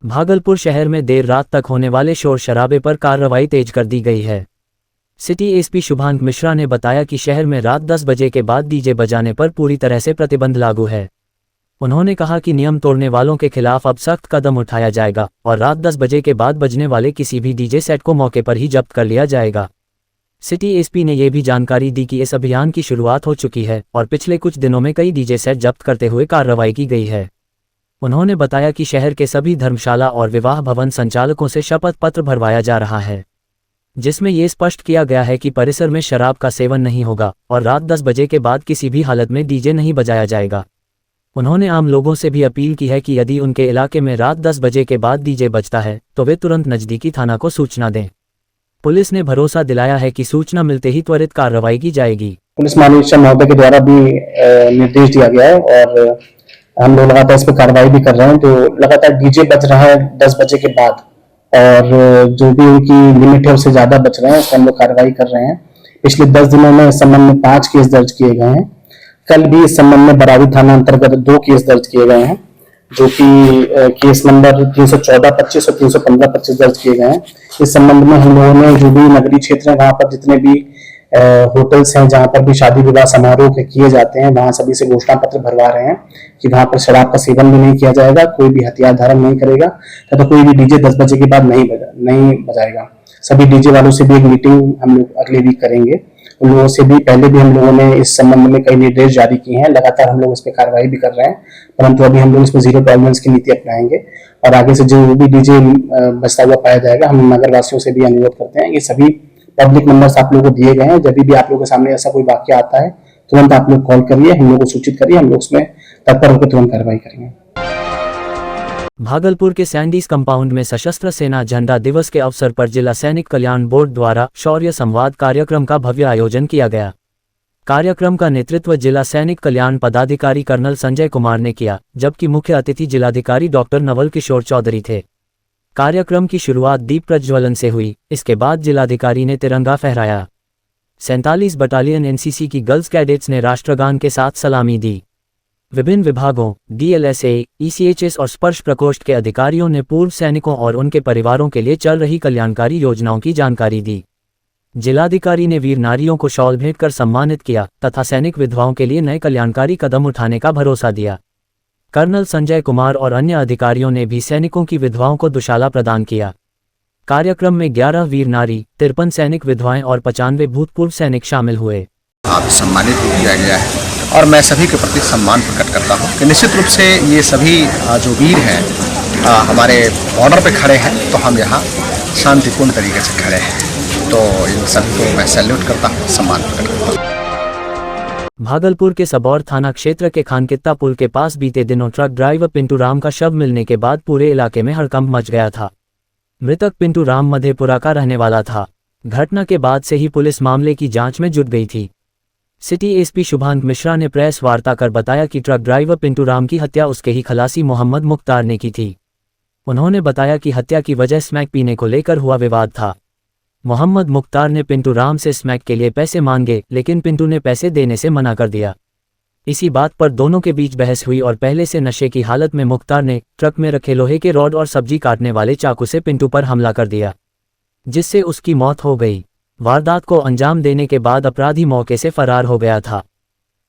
भागलपुर शहर में देर रात तक होने वाले शोर शराबे पर कार्रवाई तेज कर दी गई है। सिटी एसपी शुभांक मिश्रा ने बताया कि शहर में रात 10 बजे के बाद डीजे बजाने पर पूरी तरह से प्रतिबंध लागू है। उन्होंने कहा कि नियम तोड़ने वालों के खिलाफ अब सख्त कदम उठाया जाएगा और रात 10 बजे के बाद बजने वाले किसी भी डीजे सेट को मौके पर ही जब्त कर लिया जाएगा। सिटी एसपी ने यह भी जानकारी दी कि इस अभियान की शुरुआत हो चुकी है और पिछले कुछ दिनों में कई डीजे सेट जब्त करते हुए कार्रवाई की गई है। उन्होंने बताया कि शहर के सभी धर्मशाला और विवाह भवन संचालकों से शपथ पत्र भरवाया जा रहा है, जिसमें ये स्पष्ट किया गया है कि परिसर में शराब का सेवन नहीं होगा और रात 10 बजे के बाद किसी भी हालत में डीजे नहीं बजाया जाएगा। उन्होंने आम लोगों से भी अपील की है कि यदि उनके इलाके में रात 10 बजे के बाद डीजे बजता है तो वे तुरंत नज़दीकी थाना को सूचना दें। पुलिस ने भरोसा दिलाया है कि सूचना मिलते ही त्वरित कार्रवाई की जाएगी। पुलिस महानिरीक्षक महोदय के द्वारा भी निर्देश दिया गया है और हम लोग लगातार इस पर कार्रवाई भी कर रहे हैं। तो लगातार डीजे बज रहा है 10 बजे के बाद और जो भी उनकी लिमिट है उससे ज्यादा बच रहे हैं, उस पर हम लोग कार्रवाई कर रहे हैं। पिछले 10 दिनों में इस संबंध में 5 केस दर्ज किए गए हैं। कल भी इस संबंध में बरावी थाना अंतर्गत 2 केस दर्ज किए गए हैं, जो कि केस नंबर 314-25 और 315-25 दर्ज किए गए हैं। इस संबंध में हम लोगों ने जो भी नगरीय क्षेत्र है वहां पर जितने भी होटल्स हैं जहां पर भी शादी विवाह समारोह के किए जाते हैं वहां सभी से घोषणा पत्र भरवा रहे हैं कि वहां पर शराब का सेवन भी नहीं किया जाएगा, कोई भी हथियार धारण नहीं करेगा तो कोई भी डीजे 10 बजे के बाद नहीं बजाएगा। सभी डीजे वालों से भी एक मीटिंग हम लोग अगले वीक करेंगे। उन लोगों से भी पहले भी हम लोगों ने इस संबंध में कई निर्देश जारी किए हैं। लगातार हम लोग इस पर कार्रवाई भी कर रहे हैं, परंतु अभी हम लोग इसमें 0 टॉलरेंस की नीति अपनाएंगे और आगे से जो भी डीजे बजता हुआ पाया जाएगा हम नगर वासियों से भी अनुरोध करते हैं। ये सभी पब्लिक नंबर्स आप लोगों को दिए गए हैं। जब भी आप लोगों के सामने ऐसा कोई वाक्य आता है तुरंत आप लोग कॉल करिए, हम लोग को सूचित करिए, हम लोग उसमें तत्पर होकर तुरंत कार्रवाई करेंगे। भागलपुर के सैंडीज कंपाउंड में सशस्त्र सेना झंडा दिवस के अवसर पर जिला सैनिक कल्याण बोर्ड द्वारा शौर्य संवाद कार्यक्रम का भव्य आयोजन किया गया। कार्यक्रम का नेतृत्व जिला सैनिक कल्याण पदाधिकारी कर्नल संजय कुमार ने किया, जबकि मुख्य अतिथि जिलाधिकारी डॉक्टर नवल किशोर चौधरी थे। कार्यक्रम की शुरुआत दीप प्रज्वलन से हुई। इसके बाद जिलाधिकारी ने तिरंगा फहराया। 47 बटालियन एनसीसी की गर्ल्स कैडेट्स ने राष्ट्रगान के साथ सलामी दी। विभिन्न विभागों डीएलएसए, ईसीएचएस और स्पर्श प्रकोष्ठ के अधिकारियों ने पूर्व सैनिकों और उनके परिवारों के लिए चल रही कल्याणकारी योजनाओं की जानकारी दी। जिलाधिकारी ने वीर नारियों को शॉल भेंट कर सम्मानित किया तथा सैनिक विधवाओं के लिए नए कल्याणकारी कदम उठाने का भरोसा दिया। कर्नल संजय कुमार और अन्य अधिकारियों ने भी सैनिकों की विधवाओं को दुशाला प्रदान किया। कार्यक्रम में 11 वीर नारी, 53 सैनिक विधवाएं और 95 भूतपूर्व सैनिक शामिल हुए। आप सम्मानित किया गया है और मैं सभी के प्रति सम्मान प्रकट करता हूं कि निश्चित रूप से ये सभी जो वीर हैं हमारे बॉर्डर पे खड़े हैं, तो हम यहाँ शांतिपूर्ण तरीके से खड़े हैं, तो इन सभी को मैं सैल्यूट करता हूँ, सम्मान प्रकट करता हूँ। भागलपुर के सबौर थाना क्षेत्र के खानकित्ता पुल के पास बीते दिनों ट्रक ड्राइवर पिंटू राम का शव मिलने के बाद पूरे इलाके में हड़कंप मच गया था। मृतक पिंटू राम मधेपुरा का रहने वाला था। घटना के बाद से ही पुलिस मामले की जांच में जुट गई थी। सिटी एसपी शुभांक मिश्रा ने प्रेस वार्ता कर बताया कि ट्रक ड्राइवर पिंटू राम की हत्या उसके ही खलासी मोहम्मद मुख्तार ने की थी। उन्होंने बताया कि हत्या की वजह स्मैक पीने को लेकर हुआ विवाद था। मोहम्मद मुख्तार ने पिंटू राम से स्मैक के लिए पैसे मांगे, लेकिन पिंटू ने पैसे देने से मना कर दिया। इसी बात पर दोनों के बीच बहस हुई और पहले से नशे की हालत में मुख्तार ने ट्रक में रखे लोहे के रॉड और सब्जी काटने वाले चाकू से पिंटू पर हमला कर दिया, जिससे उसकी मौत हो गई। वारदात को अंजाम देने के बाद अपराधी मौके से फरार हो गया था।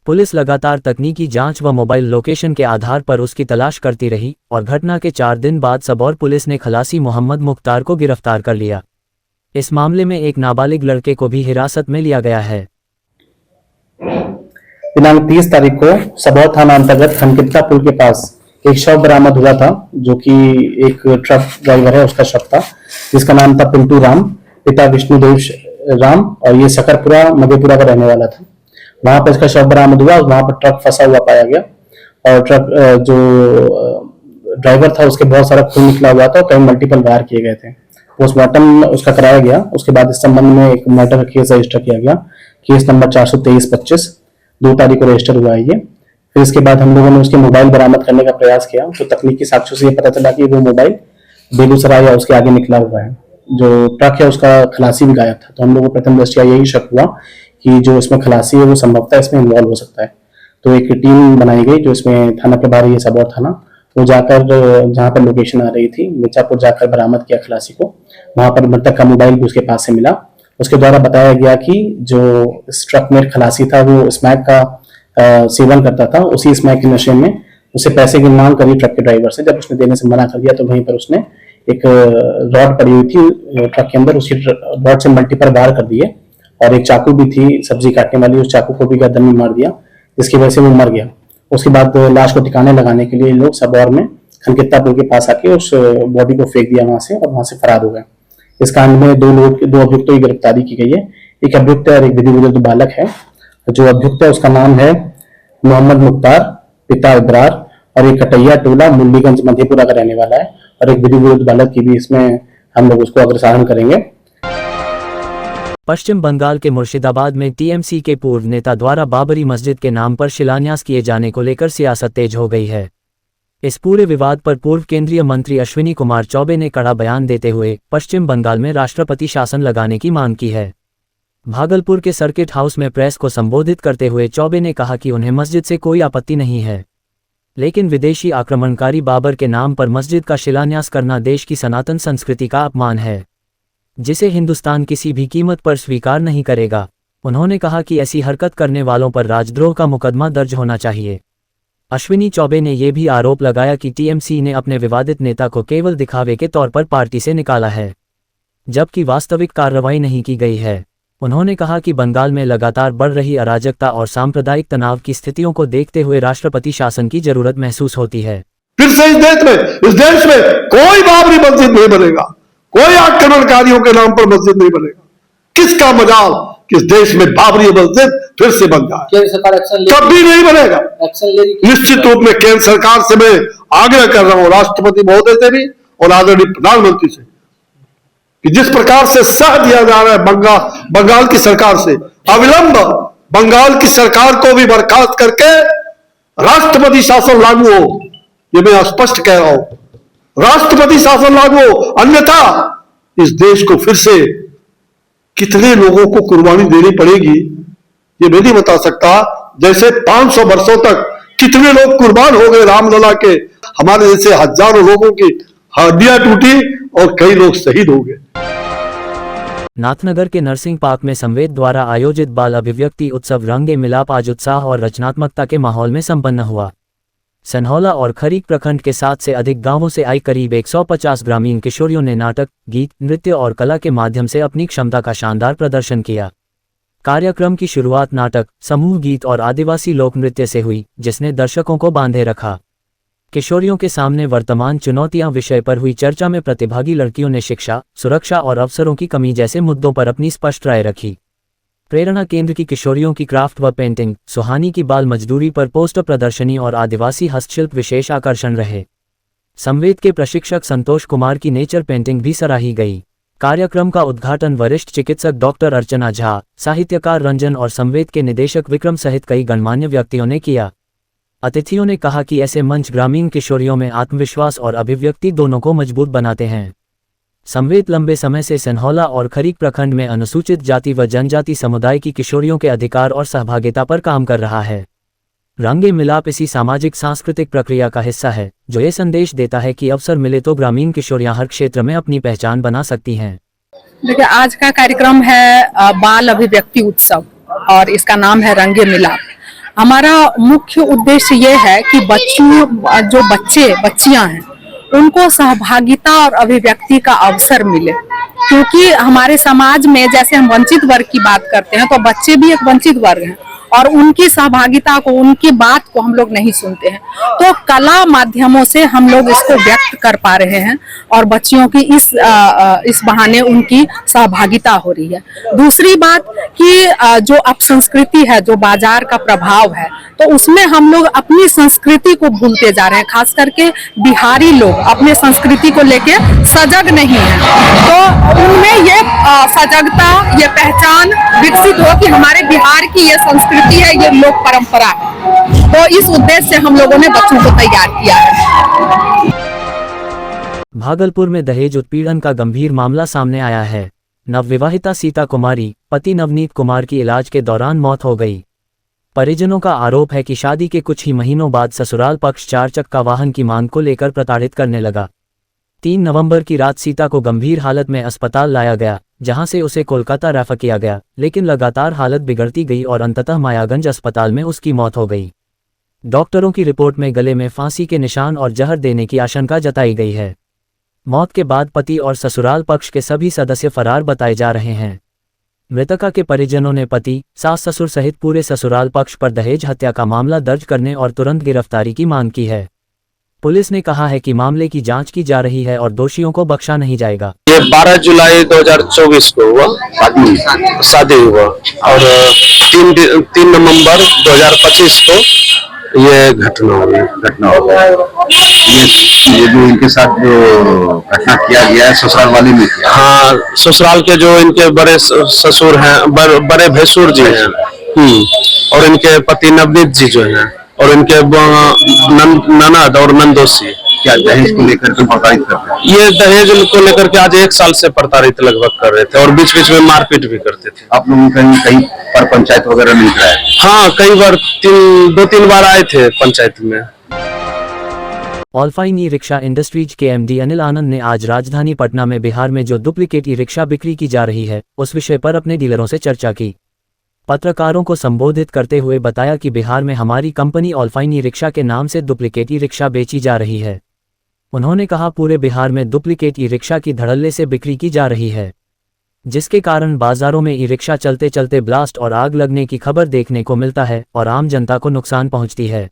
पुलिस लगातार तकनीकी जांच व मोबाइल लोकेशन के आधार पर उसकी तलाश करती रही और घटना के 4 दिन बाद सबौर पुलिस ने खलासी मोहम्मद मुख्तार को गिरफ्तार कर लिया। इस मामले में एक नाबालिग लड़के को भी हिरासत में लिया गया है। दिनांक 30 तारीख को सबौर थाना अंतर्गत खानकित्ता पुल के पास एक शव बरामद हुआ था, जो कि एक ट्रक ड्राइवर है उसका शव था, जिसका नाम था पिंटू राम, पिता विष्णुदेव राम, और ये सकरपुरा मधेपुरा का रहने वाला था। वहां पर इसका शव बरामद हुआ, वहां पर ट्रक फंसा हुआ पाया गया और ट्रक जो ड्राइवर था उसके बहुत सारा खून निकला हुआ था और कई मल्टीपल वायर किए गए थे। पोस्टमार्टम उसका कराया गया। उसके बाद इस संबंध में एक मर्डर केस रजिस्टर किया गया, केस नंबर 423-25, 2 तारीख को रजिस्टर हुआ है ये। फिर इसके बाद हम लोगों ने उसके मोबाइल बरामद करने का प्रयास किया, तो तकनीकी साक्ष्यों से ये पता चला कि वो मोबाइल बेगूसराय या उसके आगे निकला हुआ है। जो ट्रक है उसका खलासी भी गायब था, तो हम लोगों को प्रथम दृष्टया यही शक हुआ कि जो इसमें खलासी है वो संभवतः इसमें इन्वॉल्व हो सकता है। तो एक टीम बनाई गई जो इसमें थाना प्रभारी है सबौर थाना, तो जाकर जहाँ पर लोकेशन आ रही थी मिर्जापुर जाकर बरामद किया खलासी को। वहां पर मृतक का मोबाइल भी उसके पास से मिला। उसके द्वारा बताया गया कि जो इस ट्रक में खलासी था वो स्मैक का सेवन करता था। उसी स्मैक के नशे में उसे पैसे की मांग करी ट्रक के ड्राइवर से। जब उसने देने से मना कर दिया तो वहीं पर उसने एक रॉड पड़ी हुई थी ट्रक के अंदर, उसी रॉड से मल्टीपल वार कर दिए और एक चाकू भी थी सब्जी काटने वाली, उस चाकू को भी गर्दन में मार दिया, जिसकी वजह से वो मर गया। उसके बाद लाश को ठिकाने लगाने के लिए लोग सबौर में खनकित्ता पुल के पास आके उस बॉडी को फेंक दिया वहां से और वहां से फरार हो गए। इस कांड में दो अभियुक्तों की गिरफ्तारी की गई है। एक अभियुक्त और एक विधिविरुद्ध बालक है। जो अभियुक्त है उसका नाम है मोहम्मद मुख्तार पिता इब्रार और एक कटैया टोला मुरलीगंज मधेपुरा का रहने वाला है। और एक विधिविरुद्ध बालक की भी इसमें हम लोग उसको अग्रसारण करेंगे। पश्चिम बंगाल के मुर्शिदाबाद में टीएमसी के पूर्व नेता द्वारा बाबरी मस्जिद के नाम पर शिलान्यास किए जाने को लेकर सियासत तेज हो गई है। इस पूरे विवाद पर पूर्व केंद्रीय मंत्री अश्विनी कुमार चौबे ने कड़ा बयान देते हुए पश्चिम बंगाल में राष्ट्रपति शासन लगाने की मांग की है। भागलपुर के सर्किट हाउस में प्रेस को संबोधित करते हुए चौबे ने कहा कि उन्हें मस्जिद से कोई आपत्ति नहीं है, लेकिन विदेशी आक्रमणकारी बाबर के नाम पर मस्जिद का शिलान्यास करना देश की सनातन संस्कृति का अपमान है, जिसे हिंदुस्तान किसी भी कीमत पर स्वीकार नहीं करेगा। उन्होंने कहा कि ऐसी हरकत करने वालों पर राजद्रोह का मुकदमा दर्ज होना चाहिए। अश्विनी चौबे ने यह भी आरोप लगाया कि टीएमसी ने अपने विवादित नेता को केवल दिखावे के तौर पर पार्टी से निकाला है, जबकि वास्तविक कार्रवाई नहीं की गई है। उन्होंने कहा कि बंगाल में लगातार बढ़ रही अराजकता और सांप्रदायिक तनाव की स्थितियों को देखते हुए राष्ट्रपति शासन की जरूरत महसूस होती है। फिर से इस देश में कोई बाबरी मस्जिद नहीं बनेगा, कोई आक्रमणकारियों के नाम पर मस्जिद नहीं बनेगा। किसका मजाल कि इस देश में बाबरी मस्जिद फिर से बन जाए, कभी नहीं बनेगा। निश्चित रूप में केंद्र सरकार से मैं आग्रह कर रहा हूं, राष्ट्रपति महोदय से भी और आदरणीय प्रधानमंत्री से, कि जिस प्रकार से सह दिया जा रहा है बंगाल की सरकार से, अविलंब बंगाल की सरकार को भी बर्खास्त करके राष्ट्रपति शासन लागू हो। ये मैं स्पष्ट कह रहा हूं, राष्ट्रपति शासन लागू हो, अन्यथा इस देश को फिर से कितने लोगों को कुर्बानी देनी पड़ेगी ये मैं नहीं बता सकता। जैसे 500 वर्षों तक कितने लोग कुर्बान हो गए रामलला के, हमारे जैसे हजारों लोगों की हड्डियां टूटी और कई लोग शहीद हो गए। नाथनगर के नरसिंह पार्क में संवेद द्वारा आयोजित बाल अभिव्यक्ति उत्सव रंगे मिलाप आज उत्साह और रचनात्मकता के माहौल में संपन्न हुआ। सनहौला और खरीक प्रखंड के 7 से अधिक गांवों से आई करीब 150 ग्रामीण किशोरियों ने नाटक, गीत, नृत्य और कला के माध्यम से अपनी क्षमता का शानदार प्रदर्शन किया। कार्यक्रम की शुरुआत नाटक, समूह गीत और आदिवासी लोक नृत्य से हुई, जिसने दर्शकों को बांधे रखा। किशोरियों के सामने वर्तमान चुनौतियां विषय पर हुई चर्चा में प्रतिभागी लड़कियों ने शिक्षा, सुरक्षा और अवसरों की कमी जैसे मुद्दों पर अपनी स्पष्ट राय रखी। प्रेरणा केंद्र की किशोरियों की क्राफ्ट व पेंटिंग, सुहानी की बाल मजदूरी पर पोस्टर प्रदर्शनी और आदिवासी हस्तशिल्प विशेष आकर्षण रहे। संवेद के प्रशिक्षक संतोष कुमार की नेचर पेंटिंग भी सराही गई। कार्यक्रम का उद्घाटन वरिष्ठ चिकित्सक डॉक्टर अर्चना झा, साहित्यकार रंजन और संवेद के निदेशक विक्रम सहित कई गणमान्य व्यक्तियों ने किया। अतिथियों ने कहा कि ऐसे मंच ग्रामीण किशोरियों में आत्मविश्वास और अभिव्यक्ति दोनों को मजबूत बनाते हैं। संवेद लंबे समय से सनहौला और खरीक प्रखंड में अनुसूचित जाति व जनजाति समुदाय की किशोरियों के अधिकार और सहभागिता पर काम कर रहा है। रंगे मिलाप इसी सामाजिक सांस्कृतिक प्रक्रिया का हिस्सा है, जो ये संदेश देता है कि अवसर मिले तो ग्रामीण किशोरियां हर क्षेत्र में अपनी पहचान बना सकती हैं। देखिए, आज का कार्यक्रम है बाल अभिव्यक्ति उत्सव और इसका नाम है रंगे मिलाप। हमारा मुख्य उद्देश्य ये है कि बच्चियां हैं उनको सहभागिता और अभिव्यक्ति का अवसर मिले, क्योंकि हमारे समाज में जैसे हम वंचित वर्ग की बात करते हैं तो बच्चे भी एक वंचित वर्ग हैं और उनकी सहभागिता को, उनकी बात को हम लोग नहीं सुनते हैं। तो कला माध्यमों से हम लोग इसको व्यक्त कर पा रहे हैं और बच्चियों की इस बहाने उनकी सहभागिता हो रही है। दूसरी बात कि जो अपसंस्कृति है, जो बाजार का प्रभाव है, तो उसमें हम लोग अपनी संस्कृति को भूलते जा रहे हैं। खास करके बिहारी लोग अपने संस्कृति को लेके सजग नहीं है, तो उनमें ये सजगता, ये पहचान विकसित हो कि हमारे बिहार की ये संस्कृति है, ये लोक परंपरा है। तो इस उद्देश्य से हम लोगों ने बच्चों को तैयार किया है। भागलपुर में दहेज उत्पीड़न का गंभीर मामला सामने आया है। नवविवाहिता सीता कुमारी, पति नवनीत कुमार की इलाज के दौरान मौत हो गई। परिजनों का आरोप है कि शादी के कुछ ही महीनों बाद ससुराल पक्ष 4 चक्का वाहन की मांग को लेकर प्रताड़ित करने लगा। 3 नवंबर की रात सीता को गंभीर हालत में अस्पताल लाया गया, जहां से उसे कोलकाता रेफर किया गया, लेकिन लगातार हालत बिगड़ती गई और अंततः मायागंज अस्पताल में उसकी मौत हो गई। डॉक्टरों की रिपोर्ट में गले में फांसी के निशान और जहर देने की आशंका जताई गई है। मौत के बाद पति और ससुराल पक्ष के सभी सदस्य फरार बताए जा रहे हैं। मृतका के परिजनों ने पति, सास ससुर सहित पूरे ससुराल पक्ष पर दहेज हत्या का मामला दर्ज करने और तुरंत गिरफ्तारी की मांग की है। पुलिस ने कहा है कि मामले की जांच की जा रही है और दोषियों को बख्शा नहीं जाएगा। ये 12 जुलाई 2024 को हुआ, शादी हुआ और 3 नवंबर 2025 को ये घटना हो गई। ये जो इनके साथ जो घटना किया गया है ससुराल वाले में किया? हाँ, ससुराल के जो इनके बड़े ससुर हैं, बड़े भैंसुर जी हैं, और इनके पति नवनीत जी जो हैं, और इनके ननद और नंदोसी। क्या दहेज को लेकर के प्रताड़ित कर रहे हैं? ये दहेज को लेकर के आज 1 साल से प्रताड़ित लगभग कर रहे थे और बीच बीच में मारपीट भी करते थे। आप लोगों कहीं पर पंचायत वगैरह नहीं कराया? हाँ, कई बार 2-3 बार आए थे पंचायत में। ऑलफाइन ई रिक्शा इंडस्ट्रीज के एमडी अनिल आनंद ने आज राजधानी पटना में बिहार में जो डुप्लीकेट ई रिक्शा बिक्री की जा रही है उस विषय पर अपने डीलरों से चर्चा की। पत्रकारों को संबोधित करते हुए बताया कि बिहार में हमारी कंपनी ऑलफाइन ई रिक्शा के नाम से डुप्लीकेट ई रिक्शा बेची जा रही है। उन्होंने कहा पूरे बिहार में डुप्लीकेट ई रिक्शा की धड़ल्ले से बिक्री की जा रही है, जिसके कारण बाजारों में ई रिक्शा चलते चलते ब्लास्ट और आग लगने की खबर देखने को मिलता है और आम जनता को नुकसान पहुंचती है।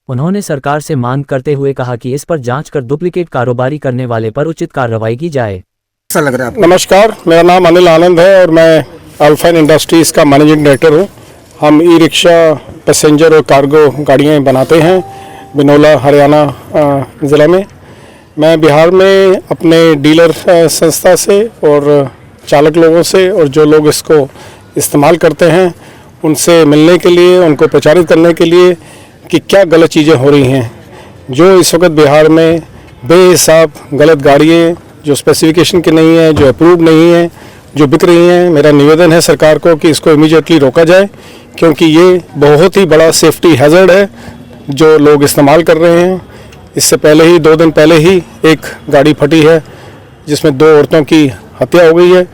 उन्होंने सरकार से मांग करते हुए कहा कि इस पर जांच कर डुप्लीकेट कारोबारी करने वाले पर उचित कार्रवाई की जाए। ऐसा लग रहा है आपको? नमस्कार, मेरा नाम अनिल आनंद है और मैं ऑलफाइन इंडस्ट्रीज़ का मैनेजिंग डायरेक्टर हूँ। हम ई रिक्शा, पैसेंजर और कार्गो गाड़ियाँ बनाते हैं बिनौला, हरियाणा ज़िला में। मैं बिहार में अपने डीलर संस्था से और चालक लोगों से और जो लोग इसको इस्तेमाल करते हैं उनसे मिलने के लिए, उनको प्रचारित करने के लिए कि क्या गलत चीज़ें हो रही हैं। जो इस वक्त बिहार में बेहिसाब गलत गाड़ियाँ जो स्पेसिफिकेशन की नहीं है, जो अप्रूव नहीं है, जो बिक रही हैं, मेरा निवेदन है सरकार को कि इसको इमीडिएटली रोका जाए, क्योंकि ये बहुत ही बड़ा सेफ्टी हैज़र्ड है जो लोग इस्तेमाल कर रहे हैं। इससे पहले ही 2 दिन पहले ही एक गाड़ी फटी है जिसमें 2 औरतों की हत्या हो गई है।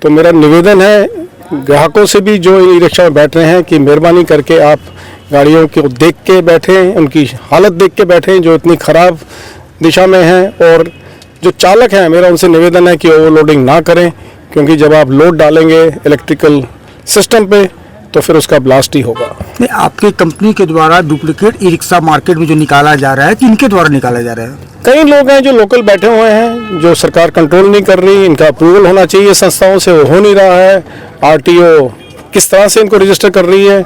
तो मेरा निवेदन है ग्राहकों से भी जो ई रिक्शा में बैठ रहे हैं कि मेहरबानी करके आप गाड़ियों को देख के बैठें, उनकी हालत देख के बैठें जो इतनी ख़राब दिशा में है। और जो चालक हैं, मेरा उनसे निवेदन है कि ओवरलोडिंग ना करें, क्योंकि जब आप लोड डालेंगे इलेक्ट्रिकल सिस्टम पे तो फिर उसका ब्लास्ट ही होगा। नहीं, आपकी कंपनी के द्वारा डुप्लीकेट ई रिक्शा मार्केट में जो निकाला जा रहा है, किनके द्वारा निकाला जा रहा है? कई लोग हैं जो लोकल बैठे हुए हैं, जो सरकार कंट्रोल नहीं कर रही, इनका अप्रूवल होना चाहिए संस्थाओं से, वो हो नहीं रहा है। आरटीओ किस तरह से इनको रजिस्टर कर रही है,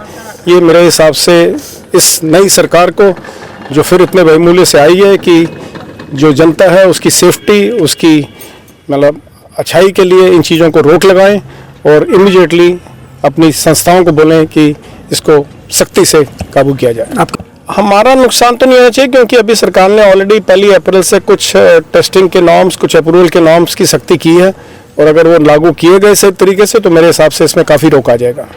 ये मेरे हिसाब से इस नई सरकार को जो फिर इतने बहुमूल्य से आई है कि जो जनता है उसकी सेफ्टी, उसकी मतलब अच्छाई के लिए इन चीज़ों को रोक लगाएं और इमीडिएटली अपनी संस्थाओं को बोलें कि इसको सख्ती से काबू किया जाए। हमारा नुकसान तो नहीं होना चाहिए, क्योंकि अभी सरकार ने ऑलरेडी 1 अप्रैल से कुछ टेस्टिंग के नॉर्म्स, कुछ अप्रूवल के नॉर्म्स की सख्ती की है, और अगर वो लागू किए गए सही तरीके से तो मेरे हिसाब से इसमें काफ़ी रोक आ जाएगा।